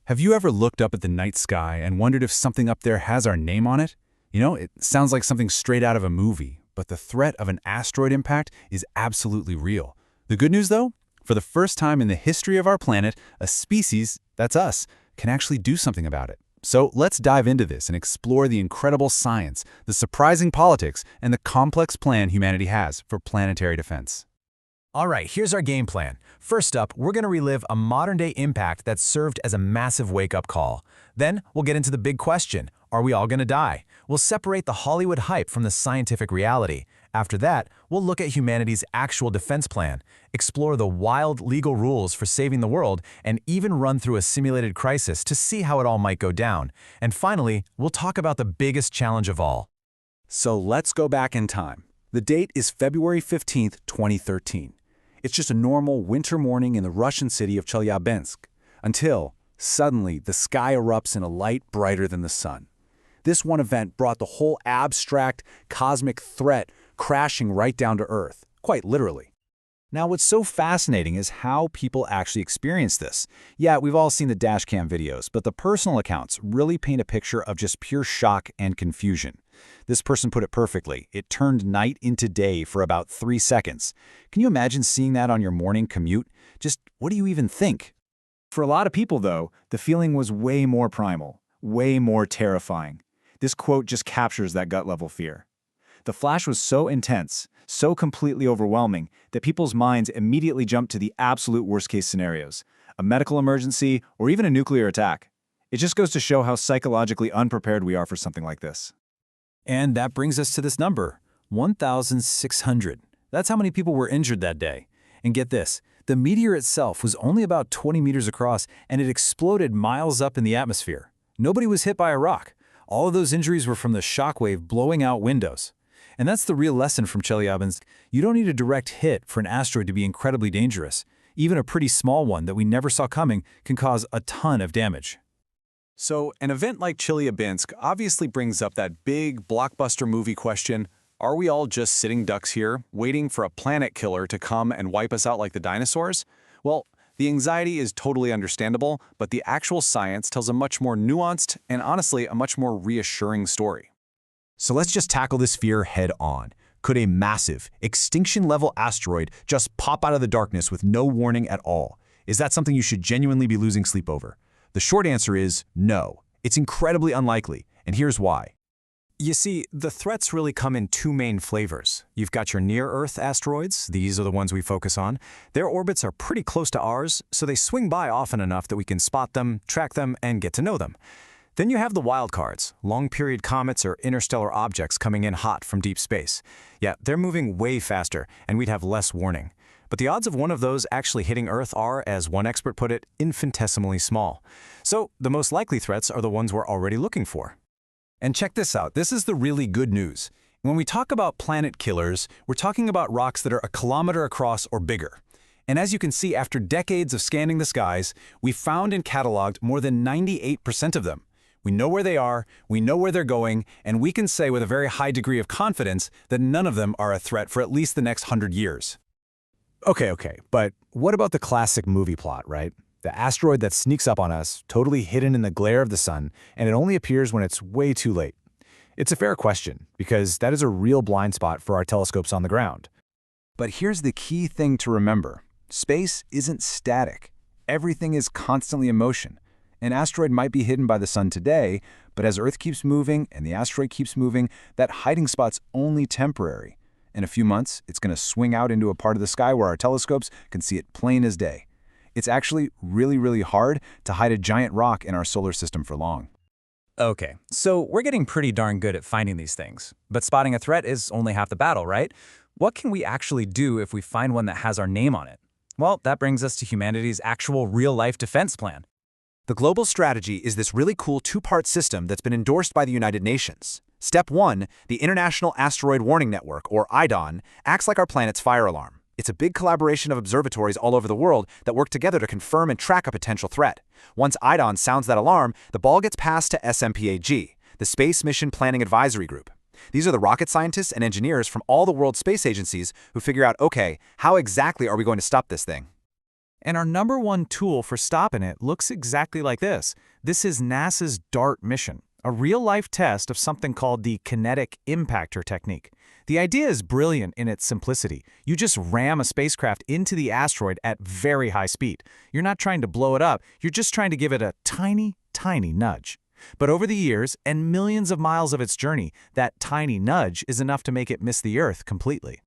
Have you ever looked up at the night sky and wondered if something up there has our name on it? It sounds like something straight out of a movie, but the threat of an asteroid impact is absolutely real. The good news, though? For the first time in the history of our planet, a species, that's us, can actually do something about it. So let's dive into this and explore the incredible science, the surprising politics, and the complex plan humanity has for planetary defense. All right, here's our game plan. First up, we're going to relive a modern-day impact that served as a massive wake-up call. Then, we'll get into the big question, are we all going to die? We'll separate the Hollywood hype from the scientific reality. After that, we'll look at humanity's actual defense plan, explore the wild legal rules for saving the world, and even run through a simulated crisis to see how it all might go down. And finally, we'll talk about the biggest challenge of all. So let's go back in time. The date is February 15th, 2013. It's just a normal winter morning in the Russian city of Chelyabinsk, until, suddenly, the sky erupts in a light brighter than the sun. This one event brought the whole abstract, cosmic threat crashing right down to Earth, quite literally. Now, what's so fascinating is how people actually experience this. Yeah, we've all seen the dashcam videos, but the personal accounts really paint a picture of just pure shock and confusion. This person put it perfectly. It turned night into day for about 3 seconds. Can you imagine seeing that on your morning commute? Just what do you even think? For a lot of people, though, the feeling was way more primal, way more terrifying. This quote just captures that gut-level fear. The flash was so intense, so completely overwhelming, that people's minds immediately jumped to the absolute worst-case scenarios, a medical emergency or even a nuclear attack. It just goes to show how psychologically unprepared we are for something like this. And that brings us to this number, 1,600. That's how many people were injured that day. And get this, the meteor itself was only about 20 meters across, and it exploded miles up in the atmosphere. Nobody was hit by a rock. All of those injuries were from the shockwave blowing out windows. And that's the real lesson from Chelyabinsk. You don't need a direct hit for an asteroid to be incredibly dangerous. Even a pretty small one that we never saw coming can cause a ton of damage. So, an event like Chelyabinsk obviously brings up that big blockbuster movie question, are we all just sitting ducks here, waiting for a planet killer to come and wipe us out like the dinosaurs? Well, the anxiety is totally understandable, but the actual science tells a much more nuanced and honestly a much more reassuring story. So let's just tackle this fear head on. Could a massive, extinction-level asteroid just pop out of the darkness with no warning at all? Is that something you should genuinely be losing sleep over? The short answer is no. It's incredibly unlikely, and here's why. You see, the threats really come in two main flavors. You've got your near-Earth asteroids. These are the ones we focus on. Their orbits are pretty close to ours, so they swing by often enough that we can spot them, track them, and get to know them. Then you have the wild cards, long-period comets or interstellar objects coming in hot from deep space. Yeah, they're moving way faster, and we'd have less warning. But the odds of one of those actually hitting Earth are, as one expert put it, infinitesimally small. So the most likely threats are the ones we're already looking for. And check this out, this is the really good news. When we talk about planet killers, we're talking about rocks that are a kilometer across or bigger. And as you can see, after decades of scanning the skies, we found and cataloged more than 98% of them. We know where they are, we know where they're going, and we can say with a very high degree of confidence that none of them are a threat for at least the next 100 years. Okay, but what about the classic movie plot, right? The asteroid that sneaks up on us, totally hidden in the glare of the sun, and it only appears when it's way too late. It's a fair question, because that is a real blind spot for our telescopes on the ground. But here's the key thing to remember. Space isn't static. Everything is constantly in motion. An asteroid might be hidden by the sun today, but as Earth keeps moving and the asteroid keeps moving, that hiding spot's only temporary. In a few months, it's going to swing out into a part of the sky where our telescopes can see it plain as day. It's actually really hard to hide a giant rock in our solar system for long. Okay, so we're getting pretty darn good at finding these things. But spotting a threat is only half the battle, right? What can we actually do if we find one that has our name on it? Well, that brings us to humanity's actual real-life defense plan. The global strategy is this really cool two-part system that's been endorsed by the United Nations. Step 1, the International Asteroid Warning Network, or IDON, acts like our planet's fire alarm. It's a big collaboration of observatories all over the world that work together to confirm and track a potential threat. Once IDON sounds that alarm, the ball gets passed to SMPAG, the Space Mission Planning Advisory Group. These are the rocket scientists and engineers from all the world's space agencies who figure out, okay, how exactly are we going to stop this thing? And our #1 tool for stopping it looks exactly like this. This is NASA's DART mission, a real-life test of something called the kinetic impactor technique. The idea is brilliant in its simplicity. You just ram a spacecraft into the asteroid at very high speed. You're not trying to blow it up, you're just trying to give it a tiny, tiny nudge. But over the years and millions of miles of its journey, that tiny nudge is enough to make it miss the Earth completely.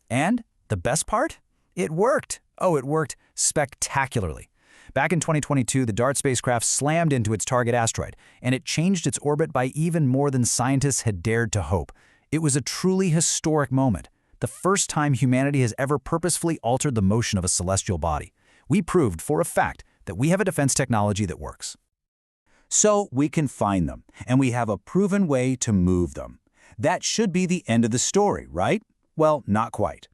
And the best part? It worked. Oh, it worked spectacularly. Back in 2022, the DART spacecraft slammed into its target asteroid, and it changed its orbit by even more than scientists had dared to hope. It was a truly historic moment, the first time humanity has ever purposefully altered the motion of a celestial body. We proved for a fact that we have a defense technology that works. So we can find them, and we have a proven way to move them. That should be the end of the story, right? Well, not quite.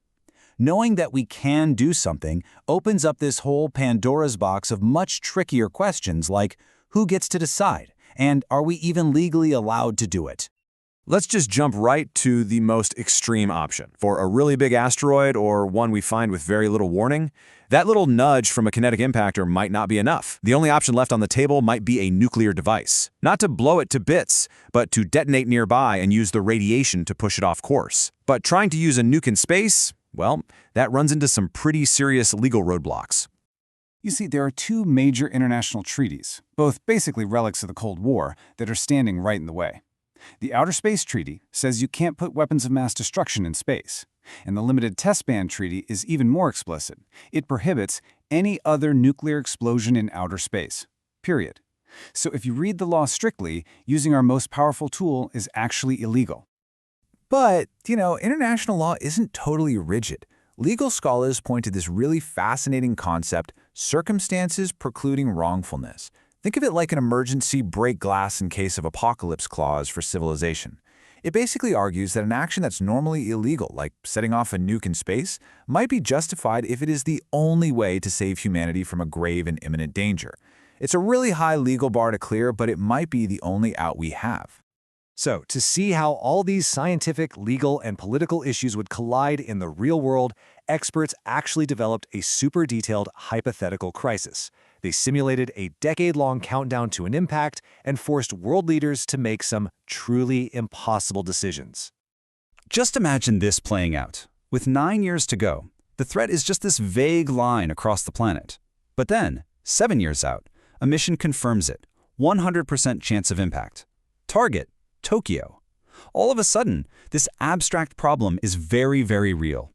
Knowing that we can do something opens up this whole Pandora's box of much trickier questions like, who gets to decide? And are we even legally allowed to do it? Let's just jump right to the most extreme option. For a really big asteroid or one we find with very little warning, that little nudge from a kinetic impactor might not be enough. The only option left on the table might be a nuclear device. Not to blow it to bits, but to detonate nearby and use the radiation to push it off course. But trying to use a nuke in space, well, that runs into some pretty serious legal roadblocks. You see, there are two major international treaties, both basically relics of the Cold War, that are standing right in the way. The Outer Space Treaty says you can't put weapons of mass destruction in space, and the Limited Test Ban Treaty is even more explicit. It prohibits any other nuclear explosion in outer space, period. So if you read the law strictly, using our most powerful tool is actually illegal. But, international law isn't totally rigid. Legal scholars point to this really fascinating concept, circumstances precluding wrongfulness. Think of it like an emergency break glass in case of apocalypse clause for civilization. It basically argues that an action that's normally illegal, like setting off a nuke in space, might be justified if it is the only way to save humanity from a grave and imminent danger. It's a really high legal bar to clear, but it might be the only out we have. So, to see how all these scientific, legal, and political issues would collide in the real world, experts actually developed a super detailed hypothetical crisis. They simulated a decade-long countdown to an impact and forced world leaders to make some truly impossible decisions. Just imagine this playing out. With 9 years to go, the threat is just this vague line across the planet. But then, 7 years out, a mission confirms it. 100% chance of impact. Target: Tokyo. All of a sudden, this abstract problem is very, very real.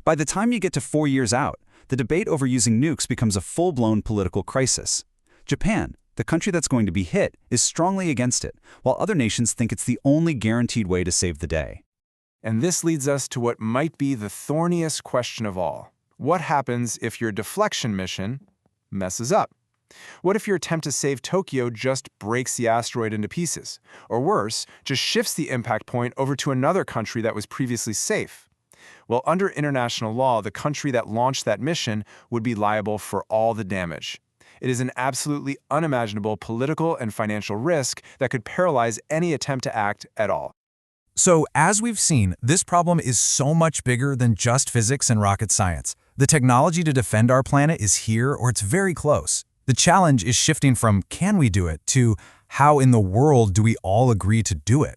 By the time you get to 4 years out, the debate over using nukes becomes a full-blown political crisis. Japan, the country that's going to be hit, is strongly against it, while other nations think it's the only guaranteed way to save the day. And this leads us to what might be the thorniest question of all. What happens if your deflection mission messes up? What if your attempt to save Tokyo just breaks the asteroid into pieces? Or worse, just shifts the impact point over to another country that was previously safe? Well, under international law, the country that launched that mission would be liable for all the damage. It is an absolutely unimaginable political and financial risk that could paralyze any attempt to act at all. So, as we've seen, this problem is so much bigger than just physics and rocket science. The technology to defend our planet is here, or it's very close. The challenge is shifting from can we do it to how in the world do we all agree to do it?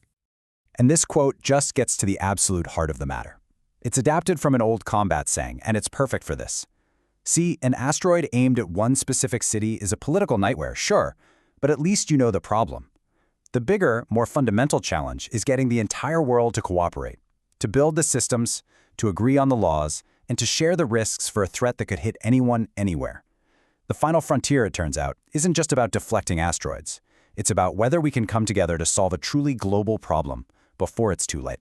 And this quote just gets to the absolute heart of the matter. It's adapted from an old combat saying, and it's perfect for this. See, an asteroid aimed at one specific city is a political nightmare, sure, but at least you know the problem. The bigger, more fundamental challenge is getting the entire world to cooperate, to build the systems, to agree on the laws, and to share the risks for a threat that could hit anyone, anywhere. The final frontier, it turns out, isn't just about deflecting asteroids. It's about whether we can come together to solve a truly global problem before it's too late.